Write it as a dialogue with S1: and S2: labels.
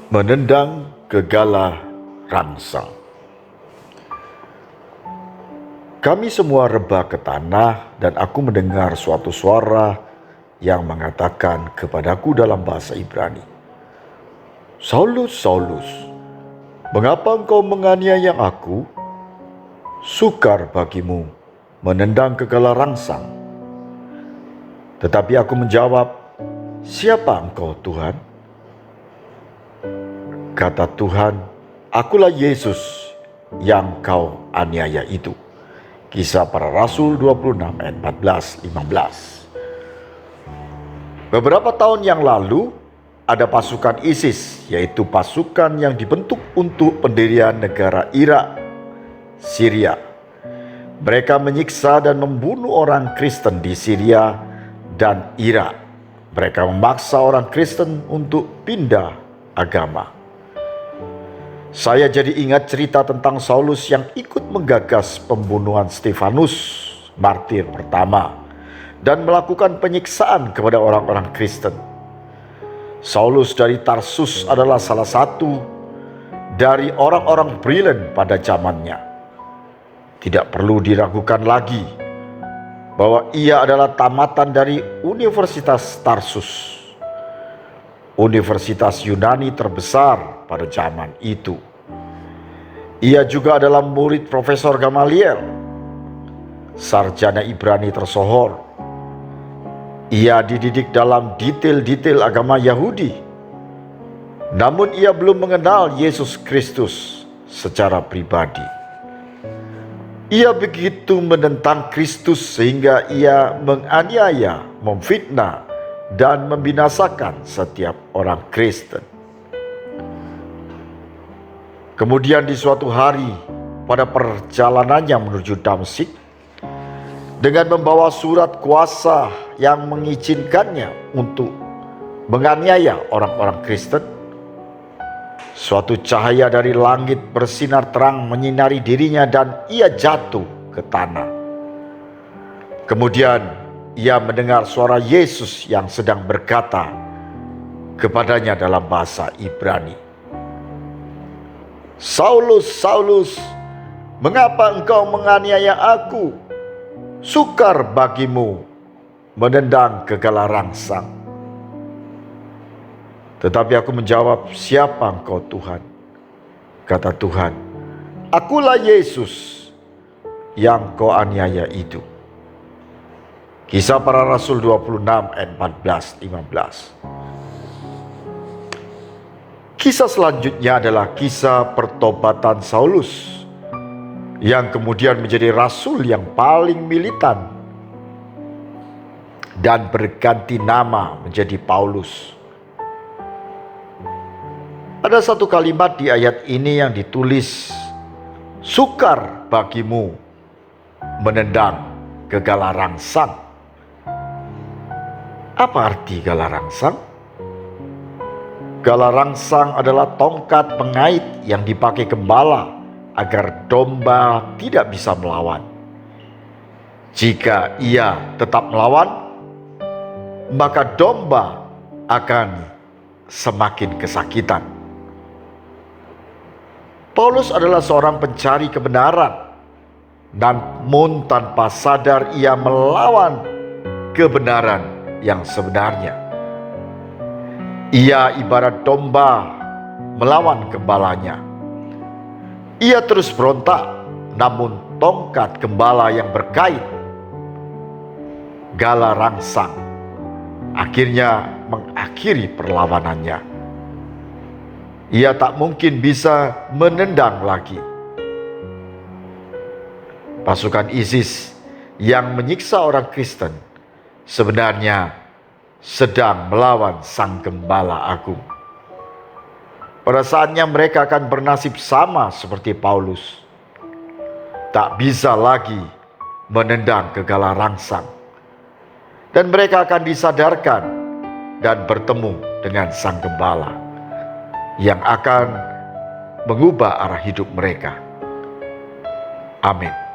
S1: Menendang gegala rangsang. Kami semua rebah ke tanah, dan aku mendengar suatu suara yang mengatakan kepadaku dalam bahasa Ibrani, "Saulus, Saulus, mengapa engkau menganiaya aku? Sukar bagimu menendang gegala rangsang." Tetapi aku menjawab, "Siapa engkau, Tuhan?" Kata Tuhan, "Akulah Yesus yang kau aniaya itu." Kisah Para Rasul 26 ayat 14-15. Beberapa tahun yang lalu, ada pasukan ISIS, yaitu pasukan yang dibentuk untuk pendirian negara Irak, Syria. Mereka menyiksa dan membunuh orang Kristen di Syria dan Irak. Mereka memaksa orang Kristen untuk pindah agama. Saya jadi ingat cerita tentang Saulus yang ikut menggagas pembunuhan Stefanus, martir pertama, dan melakukan penyiksaan kepada orang-orang Kristen. Saulus dari Tarsus adalah salah satu dari orang-orang brilian pada zamannya. Tidak perlu diragukan lagi bahwa ia adalah tamatan dari Universitas Tarsus, universitas Yunani terbesar pada zaman itu. Ia juga adalah murid Profesor Gamaliel, sarjana Ibrani tersohor. Ia dididik dalam detail-detail agama Yahudi, namun ia belum mengenal Yesus Kristus secara pribadi. Ia begitu menentang Kristus sehingga ia menganiaya, memfitnah, dan membinasakan setiap orang Kristen. Kemudian di suatu hari, pada perjalanannya menuju Damsyik, dengan membawa surat kuasa yang mengizinkannya untuk menganiaya orang-orang Kristen, suatu cahaya dari langit bersinar terang menyinari dirinya dan ia jatuh ke tanah. Kemudian ia mendengar suara Yesus yang sedang berkata kepadanya dalam bahasa Ibrani, "Saulus, Saulus, mengapa engkau menganiaya aku? Sukar bagimu menendang gegala rangsang." Tetapi aku menjawab, "Siapa engkau, Tuhan?" Kata Tuhan, "Akulah Yesus yang kau aniaya itu." Kisah Para Rasul 26 ayat 14-15. Kisah selanjutnya adalah kisah pertobatan Saulus, yang kemudian menjadi rasul yang paling militan dan berganti nama menjadi Paulus. Ada satu kalimat di ayat ini yang ditulis, "Sukar bagimu menendang gegala rangsang." Apa arti gala rangsang? Gala rangsang adalah tongkat pengait yang dipakai gembala agar domba tidak bisa melawan. Jika ia tetap melawan, maka domba akan semakin kesakitan. Paulus adalah seorang pencari kebenaran, namun tanpa sadar ia melawan kebenaran yang sebenarnya. Ia ibarat domba melawan gembalanya. Ia terus berontak, namun tongkat gembala yang berkait, gala rangsang, akhirnya mengakhiri perlawanannya. Ia tak mungkin bisa menendang lagi. Pasukan ISIS yang menyiksa orang Kristen sebenarnya sedang melawan Sang Gembala Agung. Pada saatnya mereka akan bernasib sama seperti Paulus. Tak bisa lagi menendang gegala rangsang. Dan mereka akan disadarkan dan bertemu dengan Sang Gembala yang akan mengubah arah hidup mereka. Amin.